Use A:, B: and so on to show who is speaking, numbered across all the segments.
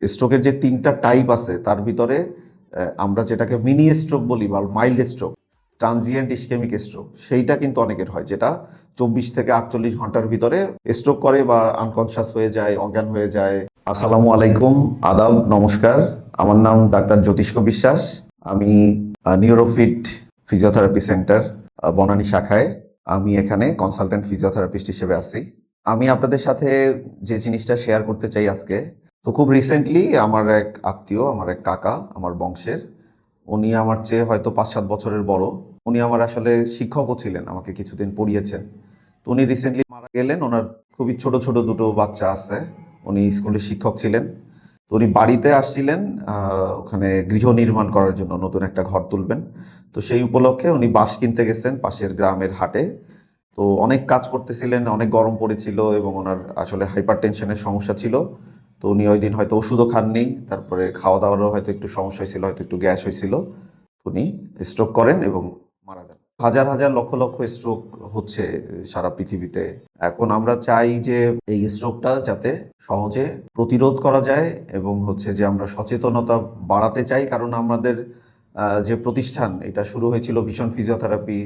A: স্ট্রোকের যে ৩টা টাইপ আছে তার ভিতরে আমরা যেটাকে মিনি স্ট্রোক বলি বা mild stroke, transient ischemic stroke, সেইটা কিন্তু অনেকের হয়, যেটা ২৪ থেকে ৪৮ ঘন্টার ভিতরে স্ট্রোক করে বা আনকনশাস হয়ে যায়, অজ্ঞান হয়ে যায়। আসসালামু আলাইকুম, আদাব, নমস্কার। আমার নাম ডাক্তার জ্যোতিষ্ক বিশ্বাস। আমি নিউরোফিট ফিজিওথেরাপি সেন্টার বনানী শাখায় আমি এখানে কনসালটেন্ট ফিজিওথেরাপিস্ট হিসেবে আছি। আমি আপনাদের সাথে যে জিনিসটা শেয়ার করতে চাই আজকে, তো খুব রিসেন্টলি আমার এক আত্মীয়, আমার এক কাকা, আমার বংশের, উনি আমার চেয়ে হয়তো ৫-৭ বছরের বড়। উনি আমার আসলে শিক্ষকও ছিলেন, আমাকে কিছুদিন পড়িয়েছেন। তো উনি রিসেন্টলি মারা গেলেন। ওনার খুবই ছোট ছোট দুটো বাচ্চা আছে। উনি স্কুলের শিক্ষক ছিলেন। তো উনি বাড়িতে আসছিলেন ওখানে গৃহ নির্মাণ করার জন্য, নতুন একটা ঘর তুলবেন। তো সেই উপলক্ষে উনি বাঁশ কিনতে গেছেন পাশের গ্রামের হাটে। তো অনেক কাজ করতেছিলেন, অনেক গরম পড়েছিল এবং ওনার আসলে হাইপার টেনশনের সমস্যা ছিল। তো উনি ওই দিন হয়তো ওষুধও খাননি, তারপরে খাওয়া দাওয়ারও হয়তো একটু সমস্যা হয়েছিল, হয়তো একটু গ্যাস হয়েছিল। উনি স্ট্রোক করেন এবং মারা যান। হাজার হাজার লক্ষ লক্ষ স্ট্রোক হচ্ছে সারা পৃথিবীতে। এখন আমরা চাই যে এই স্ট্রোকটা যাতে সহজে প্রতিরোধ করা যায় এবং হচ্ছে যে আমরা সচেতনতা বাড়াতে চাই, কারণ আমাদের যে প্রতিষ্ঠান, এটা শুরু হয়েছিল ভিশন ফিজিওথেরাপি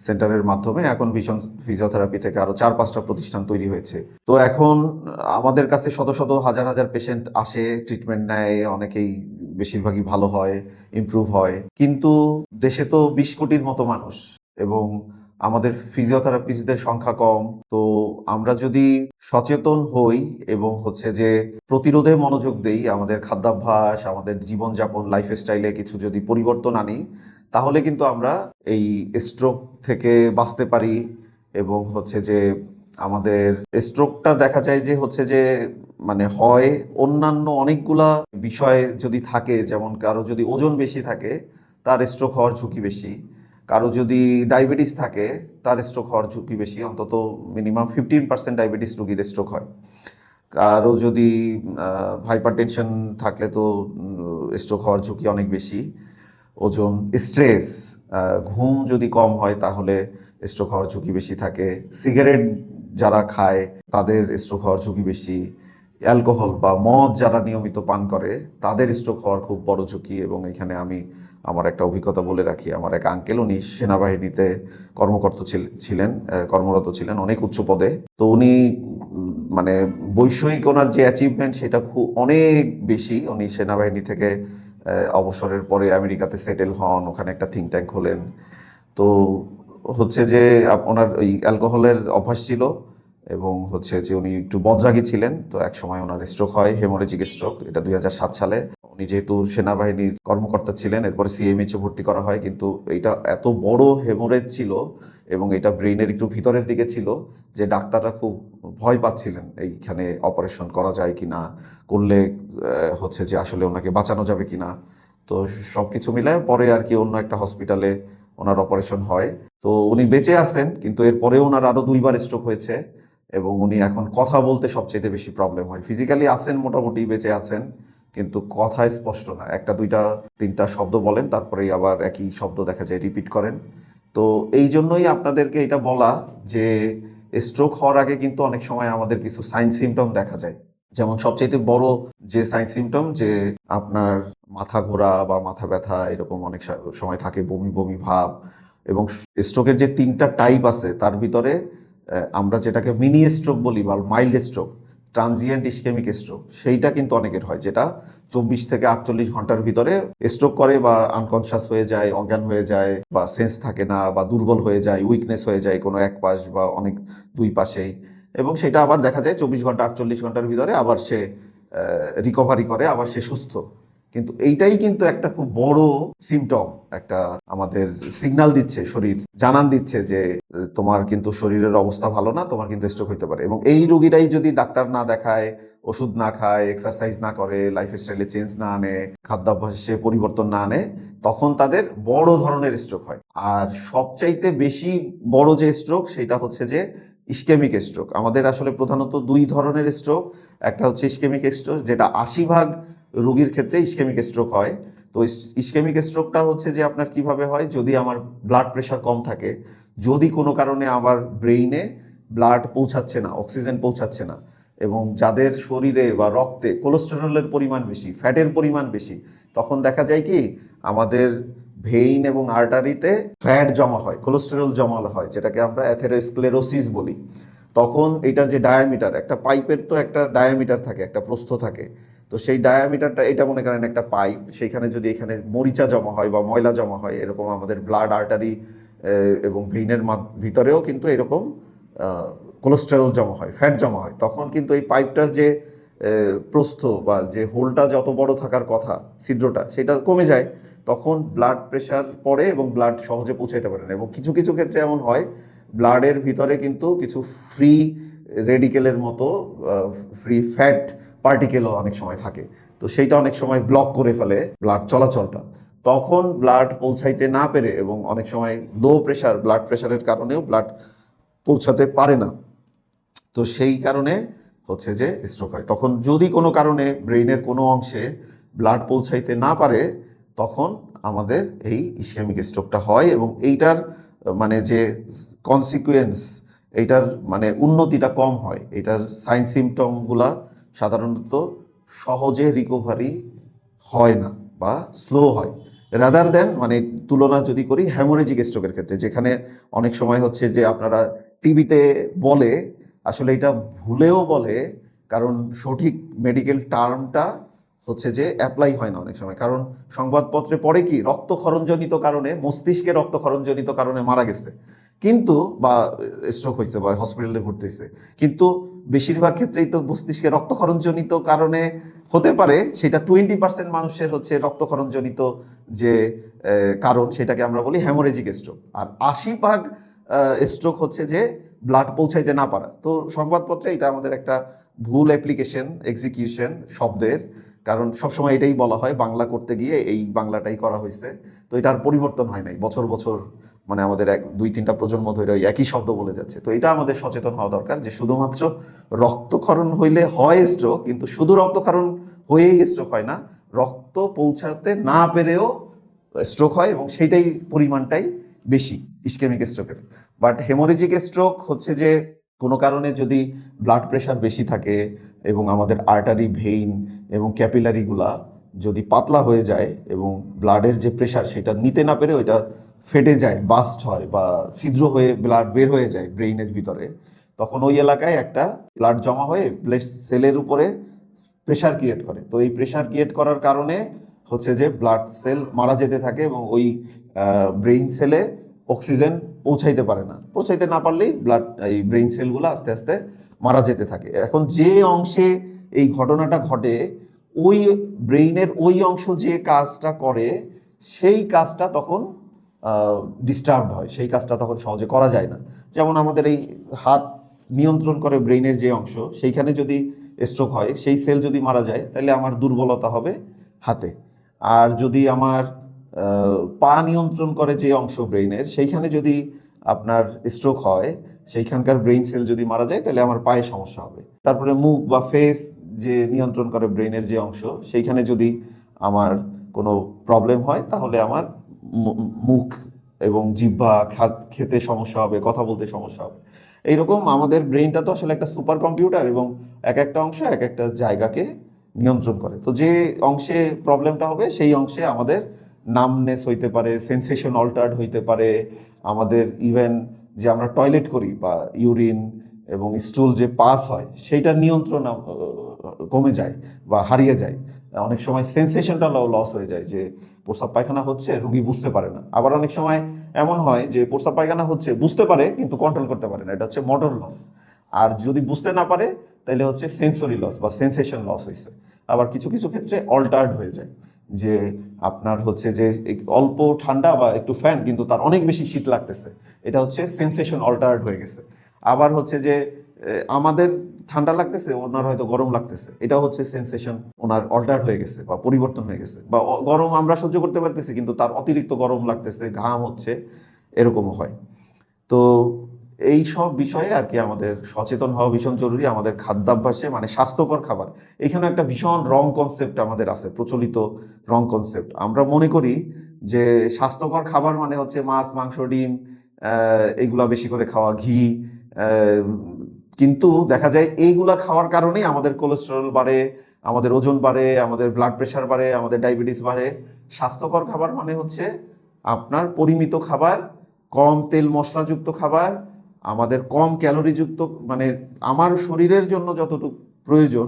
A: সেন্টারের মাধ্যমে। এখন ভিশন ফিজিওথেরাপি থেকে আরো ৪-৫টা প্রতিষ্ঠান তৈরি হয়েছে। তো এখন আমাদের কাছে শত শত হাজার হাজার পেশেন্ট আসে, ট্রিটমেন্ট নেয়, অনেকেই, বেশিরভাগই ভালো হয়, ইমপ্রুভ হয়। কিন্তু দেশে তো ২০ কোটির মতো মানুষ এবং আমাদের ফিজিওথেরাপিস্টদের সংখ্যা কম। তো আমরা যদি সচেতন হই এবং হচ্ছে যে প্রতিরোধে মনোযোগ দেই, আমাদের খাদ্যাভ্যাস, আমাদের জীবনযাপন, লাইফস্টাইলে কিছু যদি পরিবর্তন আনি, তাহলে কিন্তু আমরা এই স্ট্রোক থেকে বাঁচতে পারি। এবং হচ্ছে যে আমাদের স্ট্রোকটা দেখা যায় যে হচ্ছে যে মানে হয় অন্যান্য অনেকগুলা বিষয় যদি থাকে, যেমন কারো যদি ওজন বেশি থাকে তার স্ট্রোক হওয়ার ঝুঁকি বেশি, কারো যদি ডায়াবেটিস থাকে তার স্ট্রোক হওয়ার ঝুঁকি বেশি, অন্তত মিনিমাম 15% ডায়াবেটিস রোগীর স্ট্রোক হয়। কারো যদি হাইপার টেনশন থাকলে তো স্ট্রোক হওয়ার ঝুঁকি অনেক বেশি। ওজন, স্ট্রেস, ঘুম যদি কম হয় তাহলে স্ট্রোক হওয়ার ঝুঁকি বেশি থাকে। সিগারেট যারা খায় তাদের স্ট্রোক হওয়ার ঝুঁকি বেশি। অ্যালকোহল বা মদ যারা নিয়মিত পান করে তাদের স্ট্রোক হওয়ার খুব বড় ঝুঁকি। এবং এখানে আমি আমার একটা অভিজ্ঞতা বলে রাখি। আমার এক আঙ্কেল, উনি সেনাবাহিনীতে ছিলেন, কর্মরত ছিলেন অনেক উচ্চ পদে। তো উনি মানে বৈষয়িক ওনার যে অ্যাচিভমেন্ট সেটা খুব অনেক বেশি। উনি সেনাবাহিনী থেকে অবসরের পরে আমেরিকাতে সেটেল হন, ওখানে একটা থিঙ্ক ট্যাঙ্ক খোলেন। তো হচ্ছে যে ওনার ওই অ্যালকোহলের অভ্যাস ছিল এবং হচ্ছে যে উনি একটু বদরাগী ছিলেন। তো এক সময় ওনার স্ট্রোক হয়, হেমোরেজিক স্ট্রোক, এটা ২০০৭ সালে। উনি যেহেতু সেনাবাহিনীর কর্মকর্তা ছিলেন, এরপরে সিএমএইচে ভর্তি করা হয়, কিন্তু এটা এত বড় হেমোরেজ ছিল এবং এটা ব্রেইনের একটু ভিতরের দিকে ছিল যে ডাক্তাররা খুব ভয় পাচ্ছিলেন এইখানে অপারেশন করা যায় কিনা, করলে হচ্ছে যে আসলে ওনাকে বাঁচানো যাবে কিনা। তো সবকিছু মিলায় পরে আর কি অন্য একটা হসপিটালে ওনার অপারেশন হয়। তো উনি বেঁচে আছেন, কিন্তু এরপরেও ওনার আরো ২বার স্ট্রোক হয়েছে এবং উনি এখন কথা বলতে সবচেয়ে বেশি প্রবলেম হয়। ফিজিক্যালি আছেন, মোটামুটি বেঁচে আছেন, কিন্তু কথা স্পষ্ট না। একটা, দুইটা, তিনটা শব্দ বলেন, তারপরেই আবার একই শব্দ দেখা যায় রিপিট করেন। তো এই জন্যই আপনাদেরকে এটা বলা যে স্ট্রোক হওয়ার আগে কিন্তু অনেক সময় আমাদের কিছু সাইন সিমটম দেখা যায়। যেমন সবচাইতে বড় যে সাইন সিমটম, যে আপনার মাথা ঘোরা বা মাথা ব্যথা এরকম অনেক সময় থাকে, বমি বমি ভাব। এবং স্ট্রোকের যে ৩টা টাইপ আছে তার ভিতরে আমরা যেটাকে মিনি স্ট্রোক বলি বা mild stroke, transient ischemic stroke, সেইটা কিন্তু অনেকের হয়, যেটা ২৪ থেকে ৪৮ ঘন্টার ভিতরে স্ট্রোক করে বা আনকনশাস হয়ে যায়, অজ্ঞান হয়ে যায়, বা সেন্স থাকে না, বা দুর্বল হয়ে যায়, উইকনেস হয়ে যায় কোনো এক পাশ বা অনেক দুই পাশেই। এবং সেটা আবার দেখা যায় ২৪ ঘন্টা ৪৮ ঘন্টার ভিতরে আবার সে রিকভারি করে, আবার সে সুস্থ। কিন্তু এইটাই কিন্তু একটা খুব বড় সিমটম, একটা আমাদের সিগন্যাল দিচ্ছে, শরীর জানান দিচ্ছে যে তোমার কিন্তু শরীরের অবস্থা ভালো না, তোমার কিন্তু স্ট্রোক হইতে পারে। এবং এই রোগীরাই যদি ডাক্তার না দেখায়, ওষুধ না খায়, এক্সারসাইজ না করে, লাইফস্টাইলে চেঞ্জ না আনে, খাদ্যাভ্যাসে পরিবর্তন না আনে, তখন তাদের বড় ধরনের স্ট্রোক হয়। আর সবচাইতে বেশি বড় যে স্ট্রোক সেটা হচ্ছে যে ইসকেমিক স্ট্রোক। আমাদের আসলে প্রধানত ২ ধরনের স্ট্রোক। একটা হচ্ছে ইসকেমিক স্ট্রোক, যেটা ৮০% রোগীর ক্ষেত্রে ইসকেমিক স্ট্রোক হয়। তো ইসকেমিক স্ট্রোকটা হচ্ছে যে আপনার কিভাবে হয়, যদি আমার ব্লাড প্রেশার কম থাকে, যদি কোনো কারণে আমার ব্রেইনে ব্লাড পৌঁছাচ্ছে না, অক্সিজেন পৌঁছাচ্ছে না, এবং যাদের শরীরে বা রক্তে কোলেস্টেরলের পরিমাণ বেশি, ফ্যাটের পরিমাণ বেশি, তখন দেখা যায় কি আমাদের ভেইন এবং আর্টারিতে ফ্যাট জমা হয়, কোলেস্টেরল জমা হয়, যেটাকে আমরা অ্যাথেরোস্ক্লেরোসিস বলি। তখন এটার যে ডায়ামিটার, একটা পাইপের তো একটা ডায়ামিটার থাকে, একটা প্রস্থ থাকে, তো সেই ডায়ামিটারটা, এটা মনে করেন একটা পাইপ, সেইখানে যদি এখানে মরিচা জমা হয় বা ময়লা জমা হয়, এরকম আমাদের ব্লাড আর্টারি এবং ভেইনের ভিতরেও কিন্তু এরকম কোলেস্টেরল জমা হয়, ফ্যাট জমা হয়, তখন কিন্তু এই পাইপটার যে প্রস্থ বা যে হোলটা যত বড় থাকার কথা, ছিদ্রটা, সেটা কমে যায়। তখন ব্লাড প্রেশার পড়ে এবং ব্লাড সহজে পৌঁছাতে পারে না। এবং কিছু কিছু ক্ষেত্রে এমন হয় ব্লাডের ভিতরে কিন্তু কিছু ফ্রি রেডিকেলের মতো ফ্রি ফ্যাট পার্টিকেলও অনেক সময় থাকে, তো সেইটা অনেক সময় ব্লক করে ফেলে ব্লাড চলাচলটা। তখন ব্লাড পৌঁছাইতে না পেরে এবং অনেক সময় লো প্রেশার, ব্লাড প্রেশারের কারণেও ব্লাড পৌঁছাতে পারে না, তো সেই কারণে হচ্ছে যে স্ট্রোক হয়। তখন যদি কোনো কারণে ব্রেইনের কোনো অংশে ব্লাড পৌঁছাইতে না পারে, তখন আমাদের এই ইসকেমিক স্ট্রোকটা হয়। এবং এইটার মানে যে কনসিকুয়েন্স, এইটার মানে উন্নতিটা কম হয়, এটার সাইন সিমটমগুলা সাধারণত সহজে রিকভারি হয় না বা স্লো হয়, রাদার দেন মানে তুলনা যদি করি হ্যামোরেজিক স্ট্রোকের ক্ষেত্রে, যেখানে অনেক সময় হচ্ছে যে আপনারা টিভিতে বলে, আসলে এটা ভুলেও বলে, কারণ সঠিক মেডিকেল টার্মটা হচ্ছে যে অ্যাপ্লাই হয় না অনেক সময়। কারণ সংবাদপত্রে পড়ে কি রক্তক্ষরণজনিত কারণে, মস্তিষ্কে রক্তক্ষরণজনিত কারণে মারা গেছে, কিন্তু বা স্ট্রোক হয়েছে বা হসপিটালে ভর্তি হয়েছে, কিন্তু বেশিরভাগ ক্ষেত্রেই তো মস্তিষ্কে রক্তক্ষরণজনিত কারণে হতে পারে, সেটা 20% মানুষের হচ্ছে রক্তক্ষরণজনিত যে কারণ, সেটাকে আমরা বলি হ্যামোরেজিক স্ট্রোক। আর 80% স্ট্রোক হচ্ছে যে ব্লাড পৌঁছাইতে না পারা। তো সংবাদপত্রে এটা আমাদের একটা ভুল অ্যাপ্লিকেশন, এক্সিকিউশন শব্দের, কারণ সবসময় এটাই বলা হয়, বাংলা করতে গিয়ে এই বাংলাটাই করা হয়েছে, তো এটার পরিবর্তন হয় নাই বছর বছর, মানে আমাদের 2-3টা প্রজন্ম ধরে ওই একই শব্দ বলে যাচ্ছে। তো এটা আমাদের সচেতন হওয়া দরকার যে শুধুমাত্র রক্তক্ষরণ হইলে হয় স্ট্রোক, কিন্তু শুধু রক্তক্ষরণ হয়েই স্ট্রোক হয় না, রক্ত পৌঁছাতে না পেরেও স্ট্রোক হয়, এবং সেইটাই পরিমাণটাই বেশি ইসকেমিক স্ট্রোকের। বাট হেমোরেজিক স্ট্রোক হচ্ছে যে কোনো কারণে যদি ব্লাড প্রেশার বেশি থাকে এবং আমাদের আর্টারি, ভেইন এবং ক্যাপিলারিগুলা যদি পাতলা হয়ে যায় এবং ব্লাডের যে প্রেশার সেটা নিতে না পেরে ওইটা ফেটে যায়, বাস্ট হয় বা ছিদ্র হয়ে ব্লাড বের হয়ে যায় ব্রেইনের ভিতরে, তখন ওই এলাকায় একটা ব্লাড জমা হয়ে ব্লাড সেলের উপরে প্রেশার ক্রিয়েট করে। তো এই প্রেশার ক্রিয়েট করার কারণে হচ্ছে যে ব্লাড সেল মারা যেতে থাকে এবং ওই ব্রেইন সেলে অক্সিজেন পৌঁছাইতে পারে না, পৌঁছাইতে না পারলেই ব্লাড, এই ব্রেইন সেলগুলো আস্তে আস্তে মারা যেতে থাকে। এখন যে অংশে এই ঘটনাটা ঘটে, ওই ব্রেইনের ওই অংশ যে কাজটা করে, সেই কাজটা তখন ডিস্টার্ব হয়, সেই কাজটা তখন সহজে করা যায় না। যেমন আমাদের এই হাত নিয়ন্ত্রণ করে ব্রেইনের যে অংশ, সেইখানে যদি স্ট্রোক হয়, সেই সেল যদি মারা যায়, তাহলে আমার দুর্বলতা হবে হাতে। আর যদি আমার পা নিয়ন্ত্রণ করে যে অংশ ব্রেইনের, সেইখানে যদি আপনার স্ট্রোক হয়, সেইখানকার ব্রেইন সেল যদি মারা যায়, তাহলে আমার পায়ে সমস্যা হবে। তারপরে মুখ বা ফেস যে নিয়ন্ত্রণ করে ব্রেইনের যে অংশ, সেইখানে যদি আমার কোনো প্রবলেম হয়, তাহলে আমার মুখ এবং জিহ্বা খেতে সমস্যা হবে, কথা বলতে সমস্যা হবে। এইরকম আমাদের ব্রেইনটা তো আসলে একটা সুপার কম্পিউটার, এবং এক একটা অংশ এক একটা জায়গাকে নিয়ন্ত্রণ করে। তো যে অংশে প্রবলেমটা হবে, সেই অংশে আমাদের নামনেস হইতে পারে, সেন্সেশন অল্টার্ড হইতে পারে, আমাদের ইভেন যে আমরা টয়লেট করি বা ইউরিন এবং স্টুল যে পাস হয়, সেইটার নিয়ন্ত্রণ কমে যায় বা হারিয়ে যায়। অনেক সময় সেন্সেশনটা লস হয়ে যায়, যে প্রস্রাব পায়খানা হচ্ছে, রুগী বুঝতে পারে না। আবার অনেক সময় এমন হয় যে প্রস্রাব পায়খানা হচ্ছে, বুঝতে পারে কিন্তু কন্ট্রোল করতে পারে না, এটা হচ্ছে মোটর লস। আর যদি বুঝতে না পারে, তাহলে হচ্ছে সেন্সরি লস বা সেন্সেশন লস হয়েছে। আবার কিছু কিছু ক্ষেত্রে অল্টার্ড হয়ে যায়, যে আপনার হচ্ছে যে অল্প ঠান্ডা বা একটু ফ্যান, কিন্তু তার অনেক বেশি শীত লাগতেছে, এটা হচ্ছে সেন্সেশন অল্টার্ড হয়ে গেছে। আবার হচ্ছে যে আমাদের ঠান্ডা লাগতেছে, ওনার হয়তো গরম লাগতেছে, এটা হচ্ছে সেন্সেশন ওনার অল্টার্ড হয়ে গেছে বা পরিবর্তন হয়ে গেছে। বা গরম আমরা সহ্য করতে পারতেছি, কিন্তু তার অতিরিক্ত গরম লাগতেছে, ঘাম হচ্ছে, এরকমও হয়। তো এই সব বিষয়ে আর কি আমাদের সচেতন হওয়া ভীষণ জরুরি। আমাদের খাদ্যাভ্যাসে, মানে স্বাস্থ্যকর খাবার, এখানে একটা ভীষণ রং কনসেপ্ট আমাদের আছে, প্রচলিত রং কনসেপ্ট। আমরা মনে করি যে স্বাস্থ্যকর খাবার মানে হচ্ছে মাছ, মাংস, ডিম, এগুলা বেশি করে খাওয়া, ঘি, আহ, কিন্তু দেখা যায় এইগুলা খাওয়ার কারণেই আমাদের কোলেস্টেরল বাড়ে, আমাদের ওজন বাড়ে, আমাদের ব্লাড প্রেশার বাড়ে, আমাদের ডায়াবেটিস বাড়ে। স্বাস্থ্যকর খাবার মানে হচ্ছে আপনার পরিমিত খাবার, কম তেল মশলাযুক্ত খাবার, আমাদের কম ক্যালোরিযুক্ত, মানে আমার শরীরের জন্য যতটুকু প্রয়োজন,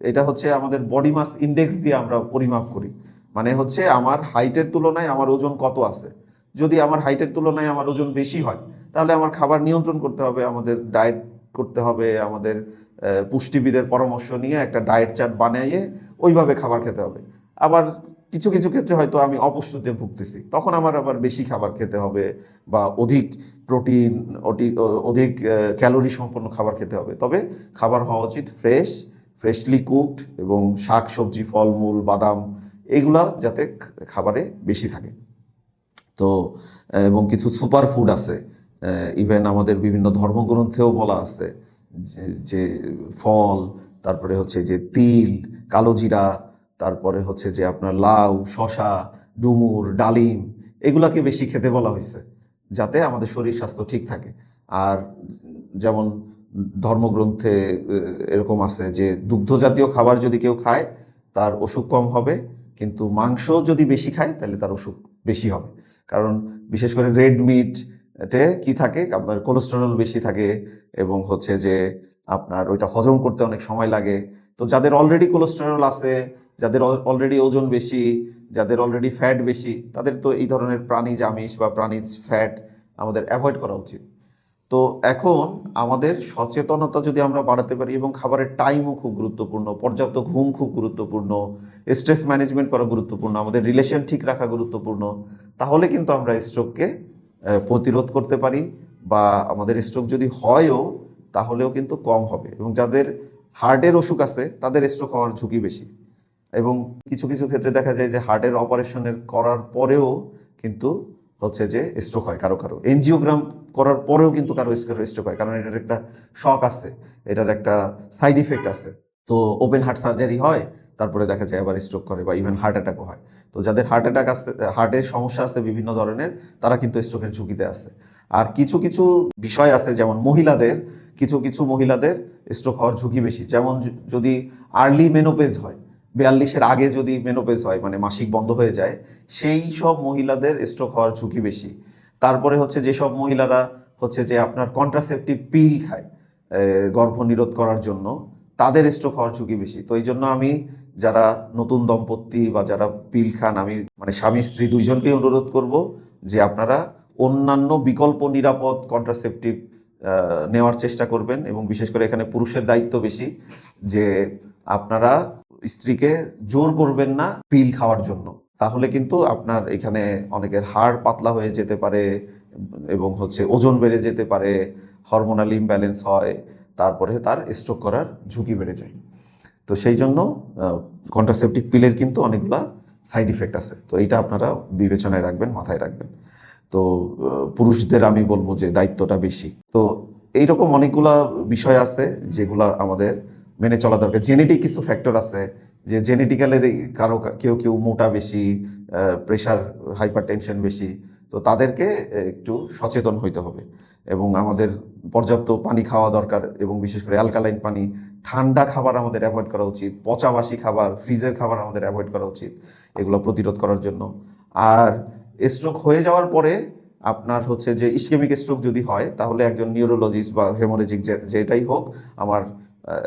A: এটা হচ্ছে আমাদের বডি মাস ইন্ডেক্স দিয়ে আমরা পরিমাপ করি। মানে হচ্ছে আমার হাইটের তুলনায় আমার ওজন কত আছে। যদি আমার হাইটের তুলনায় আমার ওজন বেশি হয়, তাহলে আমার খাবার নিয়ন্ত্রণ করতে হবে, আমাদের ডায়েট করতে হবে, আমাদের পুষ্টিবিদের পরামর্শ নিয়ে একটা ডায়েট চার্ট বানিয়ে ওইভাবে খাবার খেতে হবে। আবার কিছু কিছু ক্ষেত্রে হয়তো আমি অপুষ্টিতে ভুগতেছি, তখন আমার আবার বেশি খাবার খেতে হবে, বা অধিক প্রোটিন, অধিক ক্যালোরি সম্পন্ন খাবার খেতে হবে। তবে খাবার হওয়া উচিত ফ্রেশলি কুকড, এবং শাক সবজি, ফলমূল, বাদাম, এগুলা যাতে খাবারে বেশি থাকে। তো এবং কিছু সুপার ফুড আছে, ইভেন আমাদের বিভিন্ন ধর্মগ্রন্থেও বলা আছে যে ফল, তারপরে হচ্ছে যে তিল, কালো জিরা, তারপরে হচ্ছে যে আপনার লাউ, শশা, ডুমুর, ডালিম, এগুলাকে বেশি খেতে বলা হয়েছে, যাতে আমাদের শরীর স্বাস্থ্য ঠিক থাকে। আর যেমন ধর্মগ্রন্থে এরকম আছে যে দুগ্ধ জাতীয় খাবার যদি কেউ খায় তার অসুখ কম হবে, কিন্তু মাংস যদি বেশি খায় তাহলে তার অসুখ বেশি হবে। কারণ বিশেষ করে রেড মিট এতে কি থাকে, আপনার কোলেস্টেরল বেশি থাকে, এবং হচ্ছে যে আপনার ওইটা হজম করতে অনেক সময় লাগে। তো যাদের অলরেডি কোলেস্টেরল আছে, যাদের অলরেডি ওজন বেশি, যাদের অলরেডি ফ্যাট বেশি, তাদের তো এই ধরনের প্রাণীজ আমিষ বা প্রাণীজ ফ্যাট আমাদের অ্যাভয়েড করা উচিত। তো এখন আমাদের সচেতনতা যদি আমরা বাড়াতে পারি, এবং খাবারের টাইমও খুব গুরুত্বপূর্ণ, পর্যাপ্ত ঘুম খুব গুরুত্বপূর্ণ, স্ট্রেস ম্যানেজমেন্ট করা গুরুত্বপূর্ণ, আমাদের রিলেশন ঠিক রাখা গুরুত্বপূর্ণ, তাহলে কিন্তু আমরা স্ট্রোককে প্রতিরোধ করতে পারি, বা আমাদের স্ট্রোক যদি হয়ও তাহলেও কিন্তু কম হবে। এবং যাদের হার্টের অসুখ আছে তাদের স্ট্রোক হওয়ার ঝুঁকি বেশি। এবং কিছু কিছু ক্ষেত্রে দেখা যায় যে হার্টের অপারেশনের করার পরেও কিন্তু হচ্ছে যে স্ট্রোক হয় কারো কারো, এনজিওগ্রাম করার পরেও কিন্তু কারো স্ট্রোক হয়, কারণ এটার একটা শক আছে, এটার একটা সাইড ইফেক্ট আছে। তো ওপেন হার্ট সার্জারি হয়, তারপরে দেখা যায় আবার স্ট্রোক করে, বা ইভেন হার্ট অ্যাটাকও হয়। তো যাদের হার্ট অ্যাটাক আছে, হার্টের সমস্যা আছে বিভিন্ন ধরনের, তারা কিন্তু স্ট্রোকের ঝুঁকিতে আছে। আর কিছু কিছু বিষয় আছে, যেমন মহিলাদের, কিছু কিছু মহিলাদের স্ট্রোক হওয়ার ঝুঁকি বেশি। যেমন যদি আর্লি মেনোপেজ হয়, 42-এর আগে যদি মেনোপেজ হয়, মানে মাসিক বন্ধ হয়ে যায়, সেই সব মহিলাদের স্ট্রোক হওয়ার ঝুঁকি বেশি। তারপরে হচ্ছে যেসব মহিলারা হচ্ছে যে আপনার কন্ট্রাসেপটিভ পিল খায় গর্ভনিরোধ করার জন্য, তাদের স্ট্রোক হওয়ার ঝুঁকি বেশি। তো এই জন্য আমি যারা নতুন দম্পতি বা যারা পিল খান, আমি মানে স্বামী স্ত্রী দুইজনকেই অনুরোধ করব যে আপনারা অন্যান্য বিকল্প নিরাপদ কন্ট্রাসেপটিভ নেওয়ার চেষ্টা করবেন। এবং বিশেষ করে এখানে পুরুষের দায়িত্ব বেশি, যে আপনারা স্ত্রীকে জোর করবেন না পিল খাওয়ার জন্য, তাহলে কিন্তু আপনার এখানে অনেকের হাড় পাতলা হয়ে যেতে পারে, এবং হচ্ছে ওজন বেড়ে যেতে পারে, হরমোনাল ইমব্যালেন্স হয়, তারপরে তার স্ট্রোক করার ঝুঁকি বেড়ে যায়। তো সেই জন্য কন্ট্রাসেপটিভ পিলের কিন্তু অনেকগুলা সাইড ইফেক্ট আছে। তো এইটা আপনারা বিবেচনায় রাখবেন, মাথায় রাখবেন। তো পুরুষদের আমি বলবো যে দায়িত্বটা বেশি। তো এইরকম অনেকগুলা বিষয় আছে যেগুলা আমাদের মেনে চলা দরকার। জেনেটিক কিছু ফ্যাক্টর আছে, যে জেনেটিক্যালের কারো কেউ কেউ মোটা বেশি, প্রেশার, হাইপার টেনশন বেশি, তো তাদেরকে একটু সচেতন হইতে হবে। এবং আমাদের পর্যাপ্ত পানি খাওয়া দরকার, এবং বিশেষ করে অ্যালকালাইন পানি। ঠান্ডা খাবার আমাদের অ্যাভয়েড করা উচিত, পচাবাসি খাবার, ফ্রিজের খাবার আমাদের অ্যাভয়েড করা উচিত, এগুলো প্রতিরোধ করার জন্য। আর স্ট্রোক হয়ে যাওয়ার পরে আপনার হচ্ছে যে ইসকেমিক স্ট্রোক যদি হয়, তাহলে একজন নিউরোলজিস্ট বা হেমোরেজিক যেটাই হোক, আমার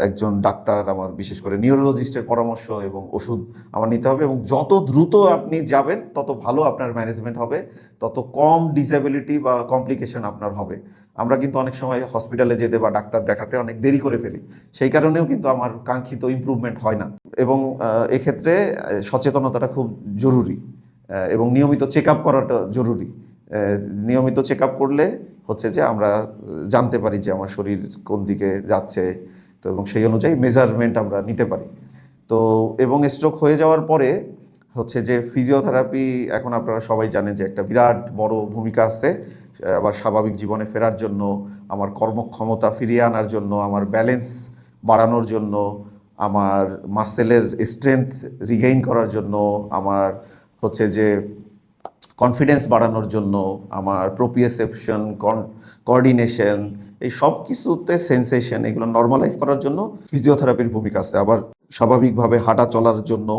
A: একজন ডাক্তার, আমার বিশেষ করে নিউরোলজিস্টের পরামর্শ এবং ওষুধ আমার নিতে হবে। এবং যত দ্রুত আপনি যাবেন তত ভালো আপনার ম্যানেজমেন্ট হবে, তত কম ডিসএবিলিটি বা কমপ্লিকেশন আপনার হবে। আমরা কিন্তু অনেক সময় হসপিটালে যেতে বা ডাক্তার দেখাতে অনেক দেরি করে ফেলি, সেই কারণেও কিন্তু আমার কাঙ্ক্ষিত ইমপ্রুভমেন্ট হয় না। এবং এক্ষেত্রে সচেতনতাটা খুব জরুরি, এবং নিয়মিত চেক আপ করাটা জরুরি। নিয়মিত চেক আপ করলে হচ্ছে যে আমরা জানতে পারি যে আমার শরীর কোন দিকে যাচ্ছে, তো এবং সেই অনুযায়ী মেজারমেন্ট আমরা নিতে পারি। তো এবং স্ট্রোক হয়ে যাওয়ার পরে হচ্ছে যে ফিজিওথেরাপি, এখন আপনারা সবাই জানেন যে একটা বিরাট বড় ভূমিকা আছে আবার স্বাভাবিক জীবনে ফেরার জন্য, আমার কর্মক্ষমতা ফিরিয়ে আনার জন্য, আমার ব্যালেন্স বাড়ানোর জন্য, আমার মাসেলের স্ট্রেংথ রিগেইন করার জন্য, আমার হচ্ছে যে কনফিডেন্স বাড়ানোর জন্য, আমার প্রোপ্রিওসেপশন, কোঅর্ডিনেশন, এই সব কিছুতে সেন্সেশন, এগুলো নর্মালাইজ করার জন্য ফিজিওথেরাপির ভূমিকা আছে। আবার স্বাভাবিকভাবে হাঁটা চলার জন্য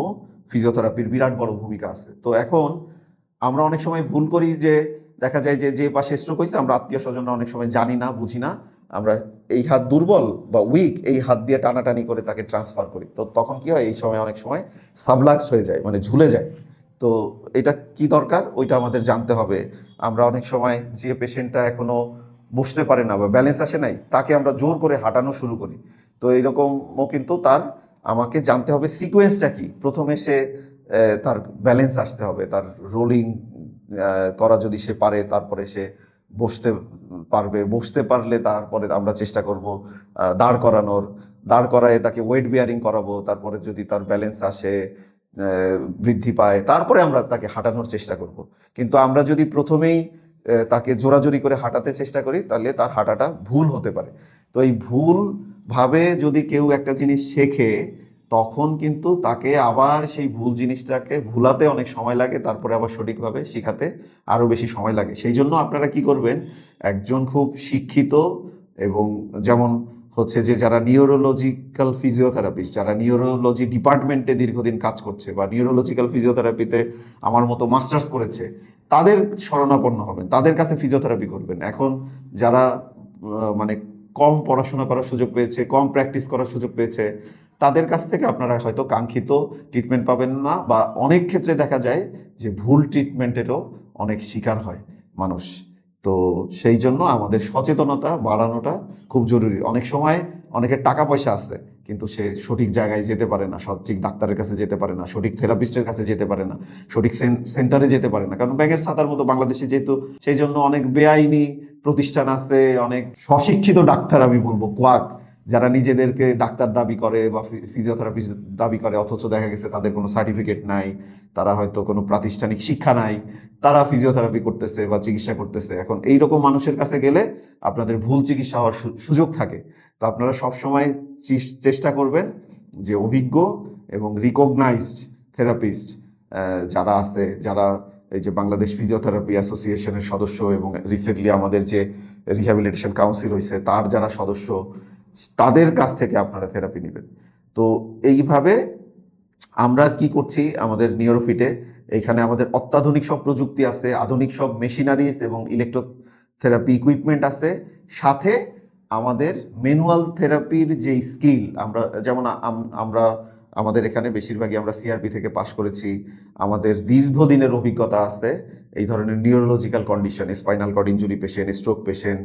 A: ফিজিওথেরাপির বিরাট বড় ভূমিকা আছে। তো এখন আমরা অনেক সময় ভুল করি যে দেখা যায় যে যে পাশে স্ট্রোক হয়েছে আমরা আত্মীয় স্বজনরা অনেক সময় জানি না, বুঝি না, আমরা এই হাত দুর্বল বা উইক, এই হাত দিয়ে টানাটানি করে তাকে ট্রান্সফার করি। তো তখন কি হয়, এই সময় অনেক সময় সাবলাক্স হয়ে যায়, মানে ঝুলে যায়। তো এটা কি দরকার, ওইটা আমাদের জানতে হবে। আমরা অনেক সময় যে পেশেন্টটা এখনো বসতে পারে না বা ব্যালেন্স আসে নাই, তাকে আমরা জোর করে হাঁটানো শুরু করি। তো এইরকমও কিন্তু তার আমাকে জানতে হবে সিকোয়েন্সটা কি। প্রথমে সে তার ব্যালেন্স আসতে হবে, তার রোলিং করা যদি সে পারে, তারপরে সে বসতে পারবে। বসতে পারলে তারপরে আমরা চেষ্টা করব দাঁড় করানোর, দাঁড় করায় তাকে ওয়েট বিয়ারিং করাবো। তারপরে যদি তার ব্যালেন্স আসে, বৃদ্ধি পায়, তারপরে আমরা তাকে হাঁটানোর চেষ্টা করব। কিন্তু আমরা যদি প্রথমেই তাকে জোরাজোরি করে হাঁটাতে চেষ্টা করি, তাহলে তার হাঁটাটা ভুল হতে পারে। তো এই ভুল ভাবে যদি কেউ একটা জিনিস শেখে, তখন কিন্তু তাকে আবার সেই ভুল জিনিসটাকে ভুলাতে অনেক সময় লাগে, তারপরে আবার সঠিকভাবে শেখাতে আরো বেশি সময় লাগে। সেই জন্য আপনারা কি করবেন, একজন খুব শিক্ষিত এবং যেমন হচ্ছে যে যারা নিউরোলজিক্যাল ফিজিওথেরাপিস্ট, যারা নিউরোলজি ডিপার্টমেন্টে দীর্ঘদিন কাজ করছে বা নিউরোলজিক্যাল ফিজিওথেরাপিতে আমার মতো মাস্টার্স করেছে, তাদের শরণাপন্ন হবেন, তাদের কাছে ফিজিওথেরাপি করবেন। এখন যারা মানে কম পড়াশোনা করার সুযোগ পেয়েছে, কম প্র্যাকটিস করার সুযোগ পেয়েছে, তাদের কাছ থেকে আপনারা হয়তো কাঙ্ক্ষিত ট্রিটমেন্ট পাবেন না, বা অনেক ক্ষেত্রে দেখা যায় যে ভুল ট্রিটমেন্টেরও অনেক শিকার হয় মানুষ। তো সেই জন্য আমাদের সচেতনতা বাড়ানোটা খুব জরুরি। অনেক সময় অনেকের টাকা পয়সা আছে, কিন্তু সে সঠিক জায়গায় যেতে পারে না, সঠিক ডাক্তারের কাছে যেতে পারে না, সঠিক থেরাপিস্টের কাছে যেতে পারে না, সঠিক সেন্টারে যেতে পারে না, কারণ ব্যাগের ছাতার মতো বাংলাদেশে যেহেতু, সেই জন্য অনেক বেআইনি প্রতিষ্ঠান আছে, অনেক স্বশিক্ষিত ডাক্তার আমি বলবো কোয়াক, যারা নিজেদেরকে ডাক্তার দাবি করে বা ফিজিওথেরাপিস্ট দাবি করে, অথচ দেখা গেছে তাদের কোনো সার্টিফিকেট নাই, তারা হয়তো কোনো প্রাতিষ্ঠানিক শিক্ষা নাই, তারা ফিজিওথেরাপি করতেছে বা চিকিৎসা করতেছে। এখন এইরকম মানুষের কাছে গেলে আপনাদের ভুল চিকিৎসা হওয়ার সুযোগ থাকে। তো আপনারা সবসময় চেষ্টা করবেন যে অভিজ্ঞ এবং রিকগনাইজড থেরাপিস্ট যারা আছে, যারা এই যে বাংলাদেশ ফিজিওথেরাপি অ্যাসোসিয়েশনের সদস্য এবং রিসেন্টলি আমাদের যে রিহ্যাবিলিটেশন কাউন্সিল হয়েছে তার যারা সদস্য, তাদের কাছ থেকে আপনারা থেরাপি নেবেন। তো এইভাবে আমরা কি করছি আমাদের নিউরোফিটে, এখানে আমাদের অত্যাধুনিক সব প্রযুক্তি আছে, আধুনিক সব মেশিনারিজ এবং ইলেকট্রোথেরাপি ইকুইপমেন্ট আছে। সাথে আমাদের ম্যানুয়াল থেরাপির যে স্কিল, আমরা যেমন আমরা আমাদের এখানে বেশিরভাগই আমরা সিআরপি থেকে পাশ করেছি, আমাদের দীর্ঘদিনের অভিজ্ঞতা আছে এই ধরনের neurological condition, spinal cord injury patient, stroke patient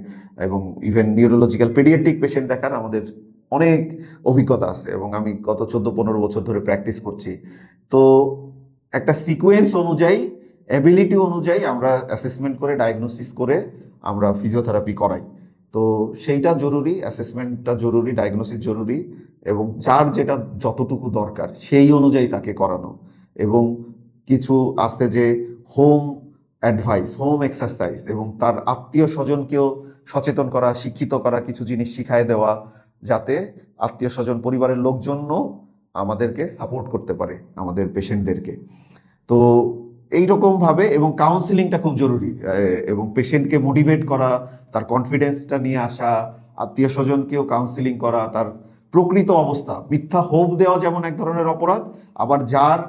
A: এবং ইভেন নিউরোলজিক্যাল পেডিয়াট্রিক পেশেন্ট দেখার আমাদের অনেক অভিজ্ঞতা আছে, এবং আমি গত 14-15 বছর ধরে প্র্যাকটিস করছি। তো একটা সিকোয়েন্স অনুযায়ী, অ্যাবিলিটি অনুযায়ী আমরা অ্যাসেসমেন্ট করে, ডায়াগনোসিস করে আমরা ফিজিওথেরাপি করাই। তো সেইটা জরুরি, অ্যাসেসমেন্টটা জরুরি, ডায়াগনোসিস জরুরি, এবং যার যেটা যতটুকু দরকার সেই অনুযায়ী তাকে করানো। এবং কিছু আছে যে হোম অ্যাডভাইস, হোম এক্সারসাইজ, এবং তার আত্মীয় স্বজনকেও সচেতন করা, শিক্ষিত করা, কিছু জিনিস শিখায় দেওয়া, যাতে আত্মীয় স্বজন, পরিবারের লোকজনও আমাদেরকে সাপোর্ট করতে পারে আমাদের পেশেন্টদেরকে। তো এইরকম ভাবে, এবং কাউন্সিলিংটা খুব জরুরি, এবং পেশেন্টকে মোটিভেট করা, তার কনফিডেন্সটা নিয়ে আসা, আত্মীয় স্বজনকেও কাউন্সিলিং করা, তার প্রকৃত অবস্থা, মিথ্যা হোপ দেওয়া যেমন এক ধরনের অপরাধ, আবার যার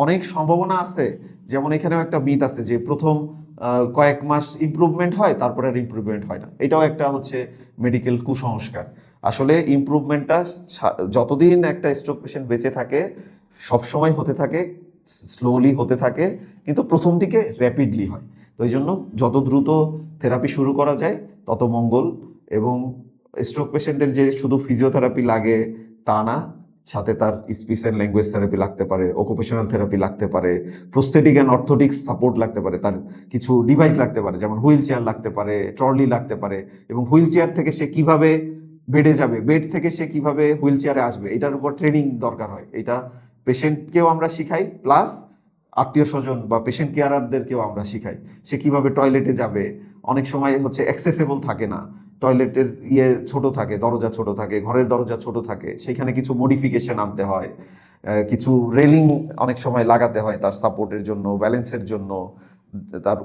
A: অনেক সম্ভাবনা আছে, যেমন এখানেও একটা মিথ আছে যে প্রথম কয়েক মাস ইমপ্রুভমেন্ট হয়, তারপরে আর ইমপ্রুভমেন্ট হয় না। এটাও একটা হচ্ছে মেডিকেল কুসংস্কার। আসলে ইমপ্রুভমেন্টটা যতদিন একটা স্ট্রোক পেশেন্ট বেঁচে থাকে সবসময় হতে থাকে, স্লোলি হতে থাকে, কিন্তু প্রথম দিকে র্যাপিডলি হয়। তো এই জন্য যত দ্রুত থেরাপি শুরু করা যায় তত মঙ্গল। এবং স্ট্রোক পেশেন্টদের যে শুধু ফিজিওথেরাপি লাগে তা না, সাথে তার স্পিচ অ্যান্ড ল্যাঙ্গুয়েজ থেরাপি লাগতে পারে, অকুপেশনাল থেরাপি লাগতে পারে, প্রস্থেটিক অ্যান্ড অর্থোটিক্স সাপোর্ট লাগতে পারে, তার কিছু ডিভাইস লাগতে পারে, যেমন হুইল চেয়ার লাগতে পারে, ট্রলি লাগতে পারে, এবং হুইল চেয়ার থেকে সে কিভাবে বেডে যাবে, বেড থেকে সে কিভাবে হুইল চেয়ারে আসবে, এটার উপর ট্রেনিং দরকার হয়। এটা পেশেন্টকেও আমরা শিখাই, প্লাস আত্মীয় স্বজন বা পেশেন্ট কেয়ারারদেরকেও আমরা শিখাই। সে কিভাবে টয়লেটে যাবে, অনেক সময় হচ্ছে অ্যাক্সেসেবল থাকে না, টয়লেটের ছোট থাকে, দরজা ছোট থাকে, ঘরের দরজা ছোট থাকে, সেখানে কিছু মডিফিকেশন আনতে হয়, কিছু রেলিং অনেক সময় লাগাতে হয় তার সাপোর্টের জন্য, ব্যালেন্সের জন্য, তার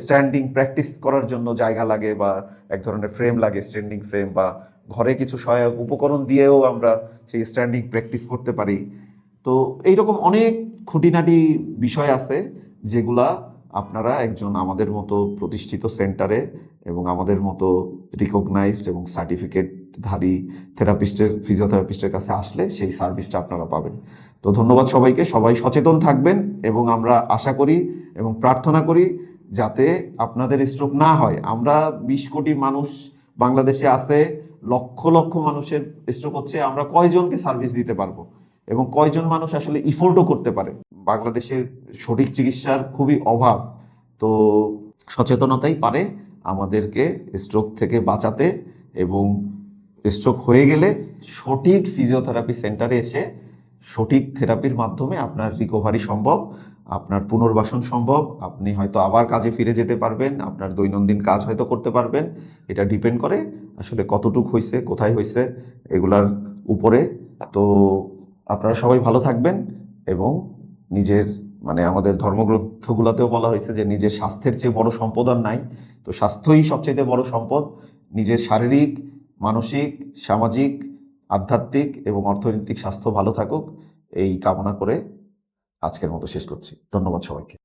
A: স্ট্যান্ডিং প্র্যাকটিস করার জন্য জায়গা লাগে, বা এক ধরনের ফ্রেম লাগে, স্ট্যান্ডিং ফ্রেম, বা ঘরে কিছু সহায়ক উপকরণ দিয়েও আমরা সেই স্ট্যান্ডিং প্র্যাকটিস করতে পারি। তো এইরকম অনেক খুঁটিনাটি বিষয় আছে যেগুলা আপনারা একজন আমাদের মতো প্রতিষ্ঠিত সেন্টারে এবং আমাদের মতো রিকগনাইজড এবং সার্টিফিকেটধারী ফিজিওথেরাপিস্টের কাছে আসলে সেই সার্ভিসটা আপনারা পাবেন। তো ধন্যবাদ সবাইকে, সবাই সচেতন থাকবেন এবং আমরা আশা করি এবং প্রার্থনা করি যাতে আপনাদের স্ট্রোক না হয়। আমরা 20 কোটি মানুষ বাংলাদেশে আছে, লক্ষ লক্ষ মানুষের স্ট্রোক হচ্ছে, আমরা কয়জনকে সার্ভিস দিতে পারবো এবং কয়জন মানুষ আসলে ইফোর্টও করতে পারে? বাংলাদেশে সঠিক চিকিৎসার খুবই অভাব। তো সচেতনতাই পারে আমাদেরকে স্ট্রোক থেকে বাঁচাতে, এবং স্ট্রোক হয়ে গেলে সঠিক ফিজিওথেরাপি সেন্টারে এসে সঠিক থেরাপির মাধ্যমে আপনার রিকভারি সম্ভব, আপনার পুনর্বাসন সম্ভব, আপনি হয়তো আবার কাজে ফিরে যেতে পারবেন, আপনার দৈনন্দিন কাজ হয়তো করতে পারবেন। এটা ডিপেন্ড করে আসলে কতটুক হয়েছে, কোথায় হয়েছে, এগুলার উপরে। তো আপনারা সবাই ভালো থাকবেন এবং নিজের আমাদের ধর্মগ্রন্থগুলোতেও বলা হয়েছে যে নিজের স্বাস্থ্যের চেয়ে বড় সম্পদ আর নাই। তো স্বাস্থ্যই সবচেয়ে বড় সম্পদ। নিজের শারীরিক, মানসিক, সামাজিক, আধ্যাত্মিক এবং অর্থনৈতিক স্বাস্থ্য ভালো থাকুক, এই কামনা করে আজকের মতো শেষ করছি। ধন্যবাদ সবাইকে।